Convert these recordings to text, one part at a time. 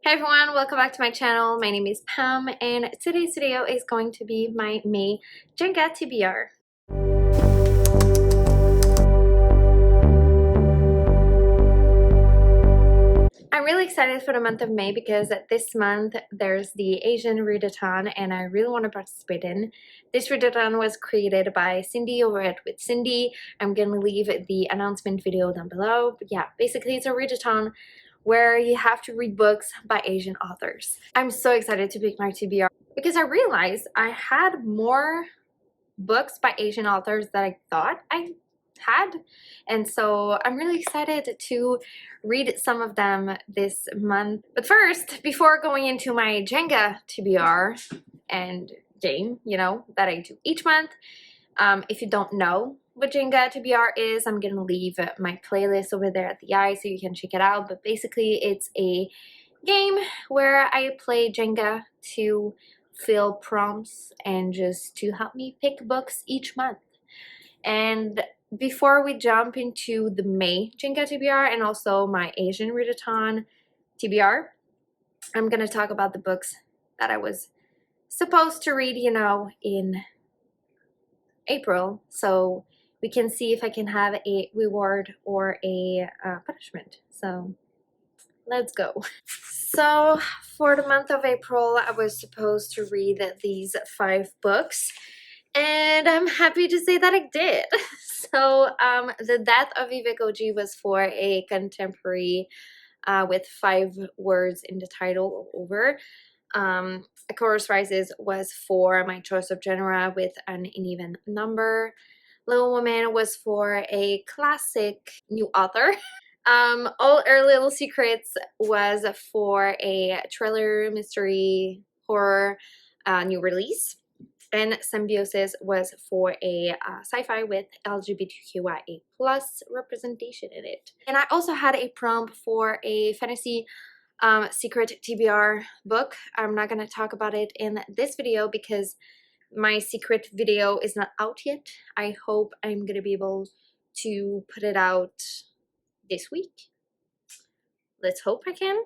Hey everyone, welcome back to my channel. My name is Pam and today's video is going to be my May JENGA TBR. I'm really excited for the month of May because this month there's the Asian readathon and I really want to participate in. This readathon was created by Cindy over at With Cindy. I'm gonna leave the announcement video down below. But yeah, basically it's a readathon where you have to read books by Asian authors. I'm so excited to pick my TBR because I realized I had more books by Asian authors that I thought I had, and so I'm really excited to read some of them this month. But first, before going into my JENGA TBR and game, that I do each month, if you don't know what JENGA TBR is, I'm gonna leave my playlist over there at the eye so you can check it out. But basically it's a game where I play Jenga to fill prompts and just to help me pick books each month. And before we jump into the May JENGA TBR and also my Asian readathon TBR, I'm gonna talk about the books that I was supposed to read, in April, so we can see if I can have a reward or a punishment. So let's go. So for the month of April, I was supposed to read these 5 books, and I'm happy to say that I did. So The Death of Vivek Oji was for a contemporary with 5 words in the title or over. A Chorus Rises was for my choice of genre with an uneven number. Little Woman was for a classic new author. All Our Little Secrets was for a thriller, mystery, horror new release. And Symbiosis was for a sci-fi with LGBTQIA plus representation in it. And I also had a prompt for a fantasy secret TBR book. I'm not going to talk about it in this video because my secret video is not out yet. I hope I'm going to be able to put it out this week. Let's hope I can.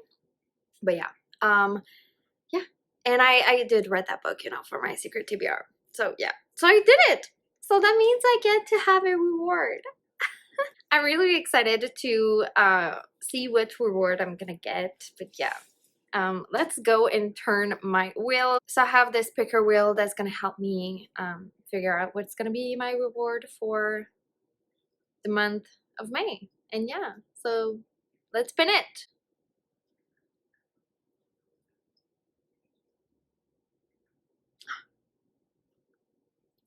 But yeah, and I did read that book, for my secret TBR. So yeah, so I did it. So that means I get to have a reward. I'm really excited to see which reward I'm gonna get. But yeah, let's go and turn my wheel. So I have this picker wheel that's gonna help me figure out what's gonna be my reward for the month of May. And yeah, so let's spin it.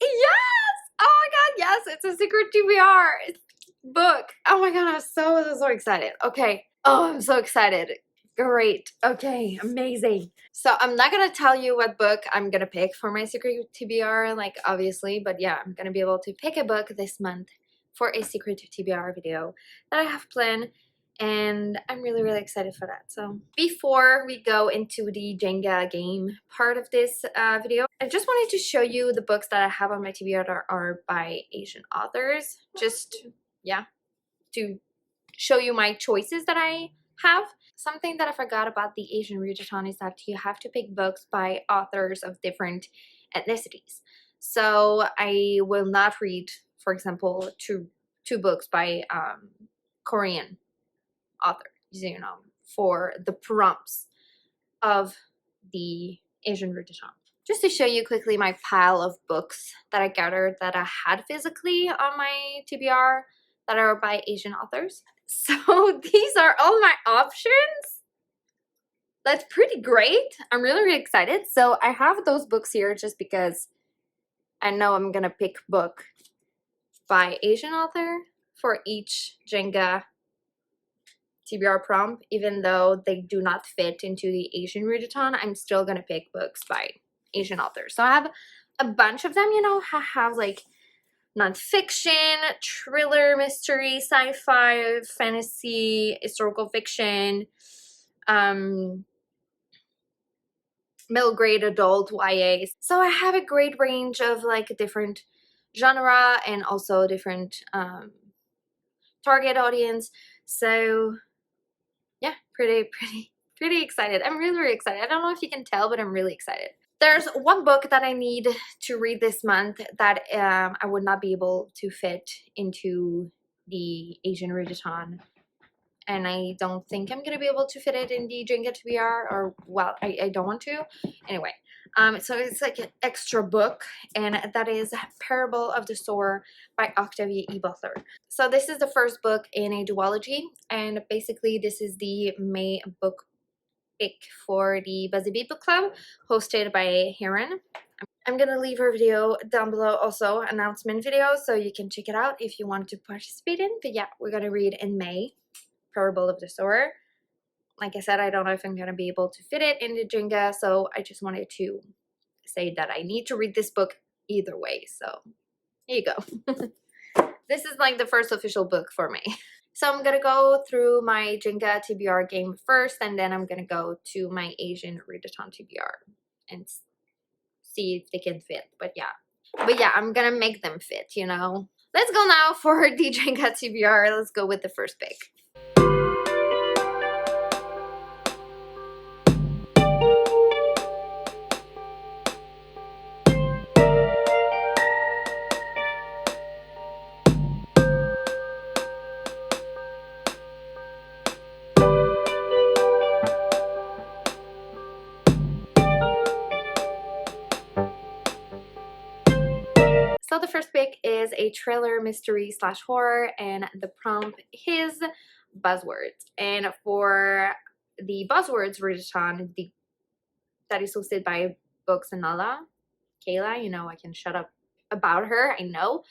Yes! Oh my god, yes, it's a secret TBR book. Oh my god, I'm so excited. Okay. Oh, I'm so excited. Great. Okay, amazing. So I'm not gonna tell you what book I'm gonna pick for my secret TBR, like obviously, but yeah, I'm gonna be able to pick a book this month for a secret TBR video that I have planned, and I'm really excited for that. So before we go into the Jenga game part of this video, I just wanted to show you the books that I have on my TBR that are by Asian authors, just to show you my choices that I have. Something that I forgot about the Asian readathon is that you have to pick books by authors of different ethnicities. So I will not read, for example, two books by Korean authors, for the prompts of the Asian readathon. Just to show you quickly my pile of books that I gathered that I had physically on my TBR that are by Asian authors. So these are all my options. That's pretty great. I'm really excited. So I have those books here just because I know I'm gonna pick book by Asian author for each Jenga TBR prompt. Even though they do not fit into the Asian readathon, I'm still gonna pick books by Asian authors. So I have a bunch of them, I have like nonfiction, thriller, mystery, sci-fi, fantasy, historical fiction, middle grade adult YA. So I have a great range of like different genre and also different target audience. So yeah, pretty pretty excited. I'm really, really excited. I don't know if you can tell, but I'm really excited. There's one book that I need to read this month that I would not be able to fit into the Asian readathon, and I don't think I'm gonna be able to fit it in the JENGA TBR, or well, I don't want to. Anyway, so it's like an extra book, and that is Parable of the Sower by Octavia E. Butler. So this is the first book in a duology, and basically this is the May book pick for the Buzzy Bee Book Club, hosted by Heron. I'm gonna leave her video down below, also announcement video, so you can check it out if you want to participate in. But yeah, we're gonna read in May, Parable of the Sower. Like I said, I don't know if I'm gonna be able to fit it into Jenga, so I just wanted to say that I need to read this book either way. So here you go. This is like the first official book for me. So I'm gonna go through my JENGA TBR game first, and then I'm gonna go to my Asian readathon TBR and see if they can fit. But yeah, I'm gonna make them fit, you know. Let's go now for the JENGA TBR. Let's go with the first pick. So the first pick is a thriller, mystery / horror, and the prompt is buzzwords. And for the buzzwords readathon, that is hosted by Books and Nala, Kayla, you know, I can shut up about her, I know.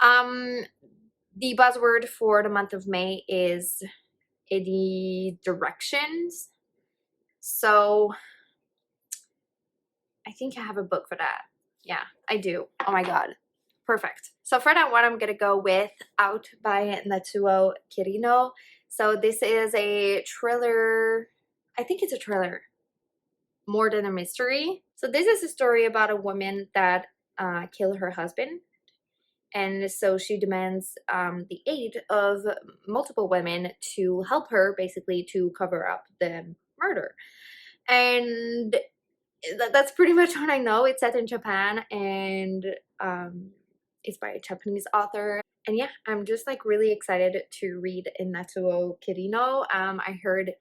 The buzzword for the month of May is the directions. So I think I have a book for that. Yeah, I do. Oh my god. Perfect. So for that one, I'm gonna go with Out by Natsuo Kirino. So this is a thriller. I think it's a thriller more than a mystery. So this is a story about a woman that killed her husband, and so she demands the aid of multiple women to help her, basically to cover up the murder. And that's pretty much what I know. It's set in Japan, and it's by a Japanese author. And yeah, I'm just like really excited to read in Natsuo Kirino. I heard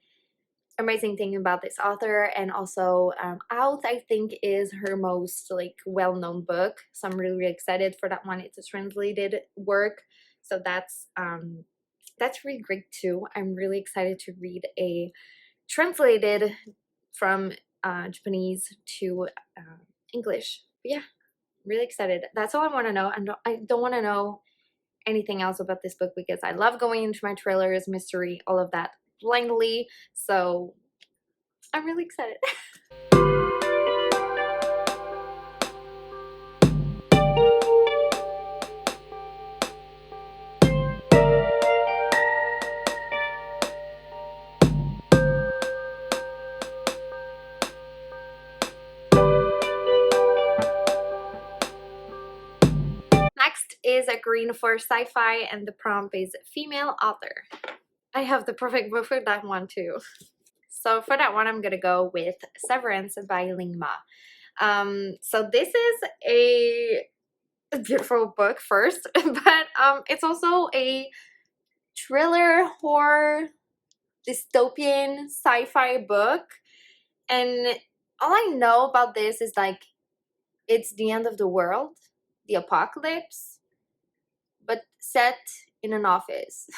amazing thing about this author, and also Out, I think, is her most like well-known book, so I'm really, really excited for that one. It's a translated work, so that's really great too. I'm really excited to read a translated from Japanese to English. But yeah, really excited. That's all I want to know. I don't want to know anything else about this book, because I love going into my trailers, mystery, all of that blindly. So I'm really excited. Next is a green for sci-fi, and the prompt is female author. I have the perfect book for that one too. So for that one, I'm gonna go with Severance by Ling Ma. So this is a beautiful book first, but it's also a thriller, horror, dystopian, sci-fi book. And all I know about this is like it's the end of the world, the apocalypse, but set in an office.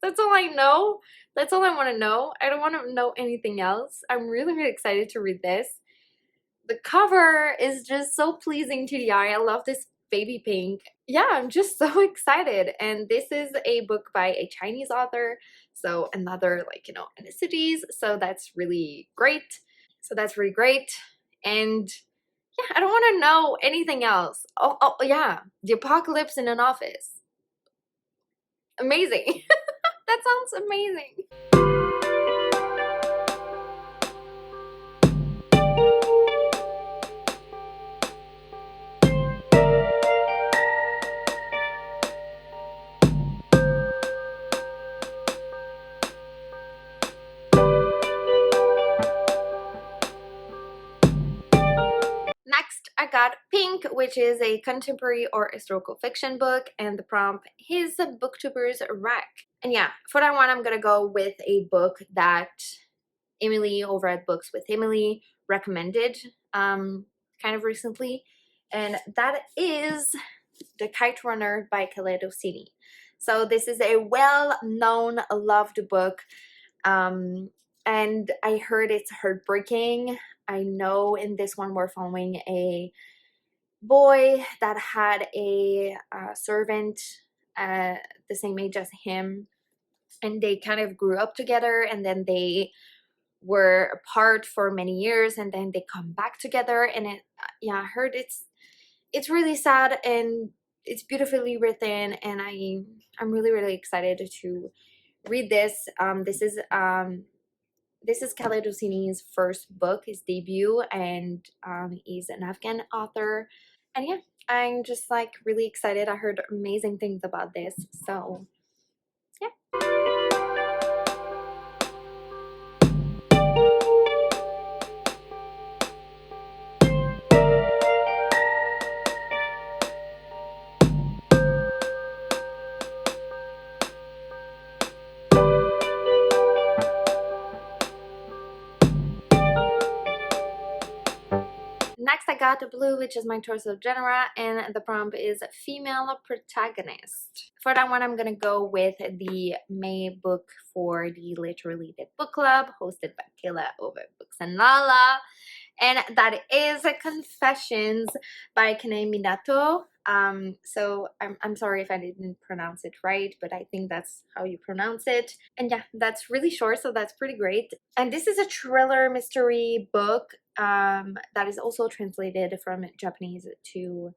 That's all I know. That's all I want to know. I don't want to know anything else. I'm really, really excited to read this. The cover is just so pleasing to the eye. I love this baby pink. Yeah, I'm just so excited. And this is a book by a Chinese author, so another, like, you know, ethnicities. So that's really great. And yeah, I don't want to know anything else. Oh yeah, the apocalypse in an office. Amazing. That sounds amazing. got Pink, which is a contemporary or historical fiction book, and the prompt is Booktuber's Wreck. And yeah, for that one, I'm gonna go with a book that Emily over at Books with Emily recommended kind of recently, and that is The Kite Runner by Kaleidosini. So this is a well-known, loved book, and I heard it's heartbreaking. I know in this one we're following a boy that had a servant the same age as him, and they kind of grew up together, and then they were apart for many years, and then they come back together. And it, yeah, I heard it's really sad, and it's beautifully written, and I'm really excited to read this. This is Kaleidosini's first book, his debut, and he's an Afghan author. And yeah, I'm just like really excited. I heard amazing things about this, so yeah. Next, I got Blue, which is my choice of genre, and the prompt is female protagonist. For that one, I'm gonna go with the May book for the Literally Lit book club, hosted by Kayla over at Books and Lala, and that is Confessions by Kane Minato. So I'm sorry if I didn't pronounce it right, but I think that's how you pronounce it. And yeah, that's really short, so that's pretty great. And this is a thriller mystery book that is also translated from Japanese to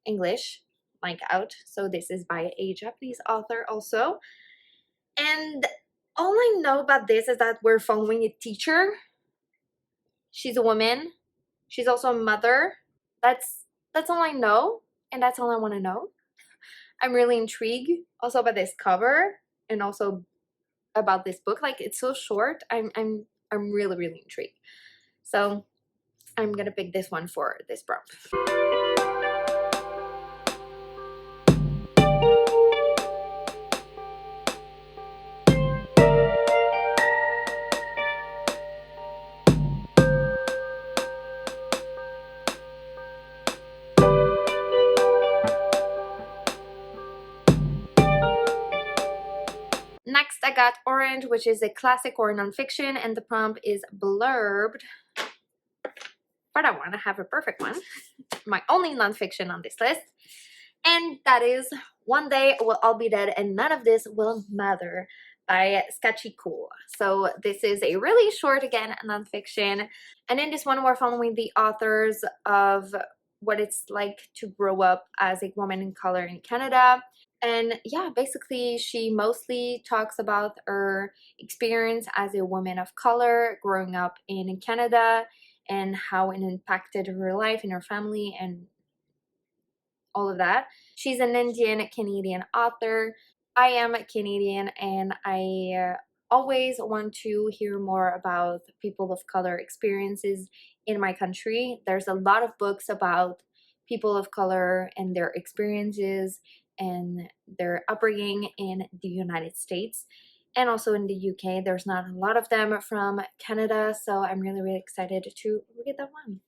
English, like out. So this is by a Japanese author also. And all I know about this is that we're following a teacher. She's a woman. She's also a mother. That's all I know, and that's all I want to know. I'm really intrigued also about this cover, and also about this book. Like, it's so short. I'm really intrigued. So I'm gonna pick this one for this prompt. Next, I got Orange, which is a classic or nonfiction, and the prompt is Blurbed. But I want to have a perfect one. My only nonfiction on this list. And that is One Day We'll All Be Dead and None of This Will Matter by Sketchy Cool. So this is a really short, again, nonfiction. And in this one, we're following the authors of what it's like to grow up as a woman in color in Canada. And yeah, basically she mostly talks about her experience as a woman of color growing up in Canada, and how it impacted her life and her family and all of that. She's an Indian Canadian author. I am Canadian, and I always want to hear more about people of color experiences in my country. There's a lot of books about people of color and their experiences and their upbringing in the United States and also in the UK. There's not a lot of them from Canada, so I'm really excited to read that one.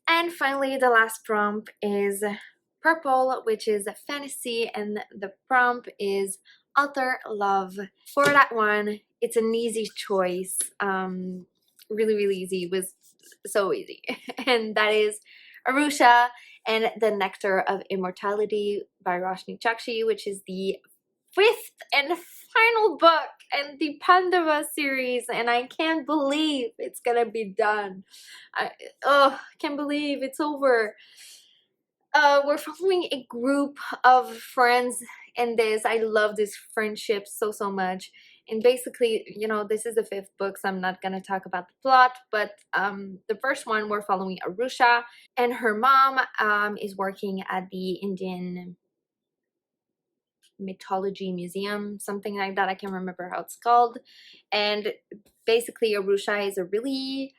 And finally, the last prompt is Purple, which is a fantasy, and the prompt is author love. For that one, it's an easy choice. Really easy. It was so easy. And that is Arusha and the Nectar of Immortality by Roshni Chakshi, which is the 5th and final book in the Pandava series, and I can't believe it's gonna be done. I can't believe it's over. We're following a group of friends in this. I love this friendship so much, And basically, you know, this is the 5th book, so I'm not gonna talk about the plot, but the first one, we're following Arusha, and her mom is working at the Indian mythology museum, something like that. I can't remember how it's called. And basically Arusha is a really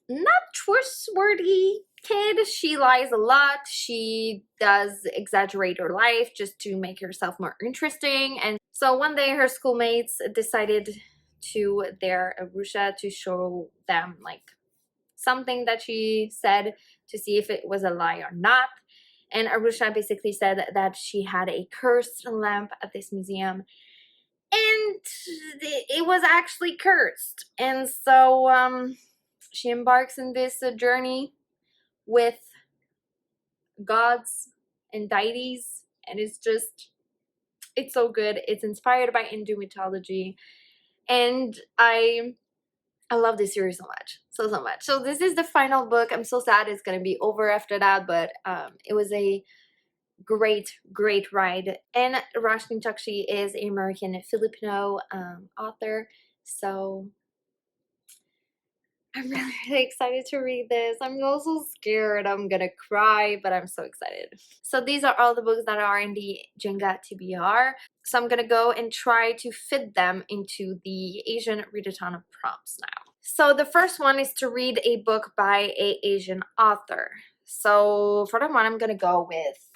not trustworthy kid. She lies a lot. She does exaggerate her life just to make herself more interesting. And so one day her schoolmates decided to dare Arusha to show them like something that she said, to see if it was a lie or not. And Arusha basically said that she had a cursed lamp at this museum, and it was actually cursed. And so she embarks in this journey with gods and deities, and it's so good. It's inspired by Hindu mythology, and I love this series so much, so much. So this is the final book. I'm so sad it's gonna be over after that, but it was a great ride. And Rashmi Chakshi is an American Filipino author, so I'm really excited to read this. I'm also scared I'm gonna cry, but I'm so excited. So these are all the books that are in the JENGA TBR. So I'm gonna go and try to fit them into the Asian readathon prompts now. So the first one is to read a book by an Asian author. So for that one, I'm gonna go with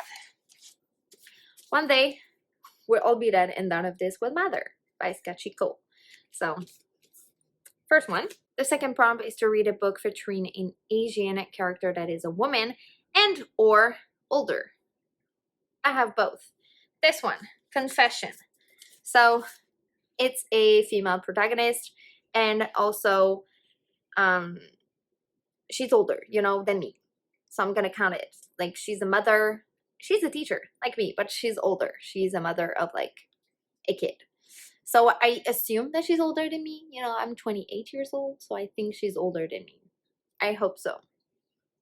One Day We'll All Be Dead and None of This Will Matter by Skachiko. So first one. The second prompt is to read a book featuring an Asian character that is a woman and or older. I have both. This one, Confession. So it's a female protagonist, and also she's older, you know, than me. So I'm gonna count it. Like, she's a mother, she's a teacher like me, but she's older. She's a mother of like a kid. So I assume that she's older than me. You know, I'm 28 years old, so I think she's older than me. I hope so.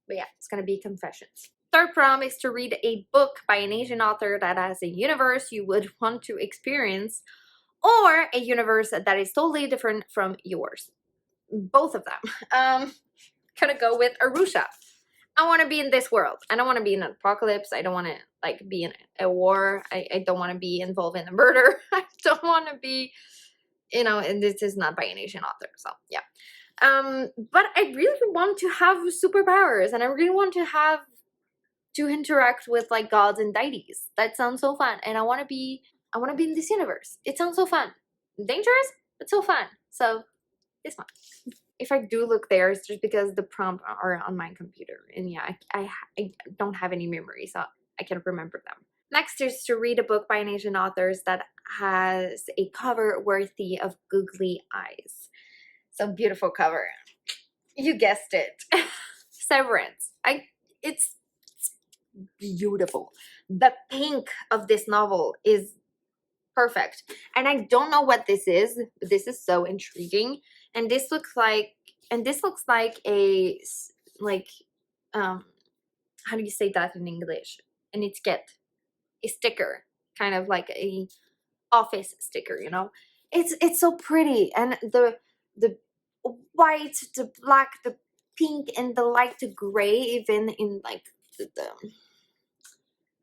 But yeah, it's gonna be Confessions. Third prompt is to read a book by an Asian author that has a universe you would want to experience, or a universe that is totally different from yours. Both of them. Gonna go with Arusha. I want to be in this world. I don't want to be in an apocalypse. I don't want to like be in a war. I don't want to be involved in a murder. I don't want to be, you know, and this is not by an Asian author. So yeah. But I really want to have superpowers, and I really want to interact with like gods and deities. That sounds so fun. And I want to be in this universe. It sounds so fun. Dangerous, but so fun. So this one. If I do look there, it's just because the prompts are on my computer, and yeah, I don't have any memory, so I can't remember them. Next is to read a book by an Asian author that has a cover worthy of googly eyes. So beautiful cover. You guessed it. Severance. It's beautiful. The pink of this novel is perfect. And I don't know what this is, but this is so intriguing. And this looks like a, like, how do you say that in English? And it's get a sticker, kind of like a office sticker, you know. It's so pretty, and the white, the black, the pink, and the light gray, even in like the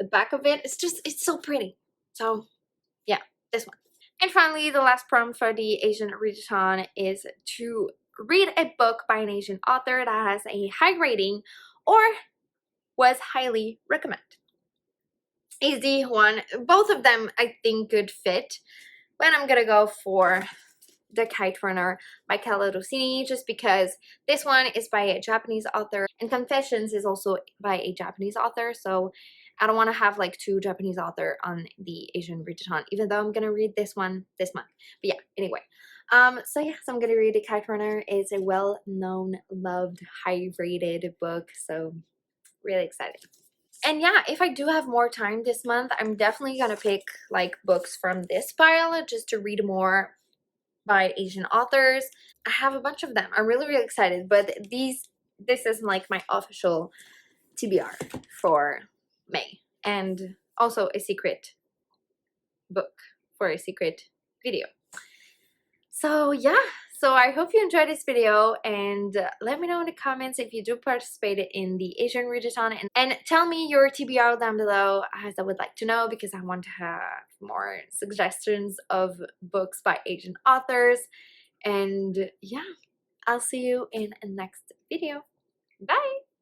back of it. It's so pretty. So yeah, this one. And finally, the last prompt for the Asian readathon is to read a book by an Asian author that has a high rating or was highly recommended. Easy one. Both of them I think could fit, but I'm gonna go for The Kite Runner by Kala Rossini, just because this one is by a Japanese author, and Confessions is also by a Japanese author, so I don't want to have like two Japanese authors on the Asian readathon, even though I'm gonna read this one this month. But yeah, anyway. So yeah, so I'm gonna read The Kite Runner. It's a well-known, loved, high-rated book, so really excited. And yeah, if I do have more time this month, I'm definitely gonna pick like books from this pile just to read more by Asian authors. I have a bunch of them. I'm really excited, but this is like my official TBR for May, and also a secret book for a secret video. So yeah, so I hope you enjoyed this video, and let me know in the comments if you do participate in the Asian readathon, and tell me your TBR down below, as I would like to know, because I want to have more suggestions of books by Asian authors. And yeah, I'll see you in the next video. Bye!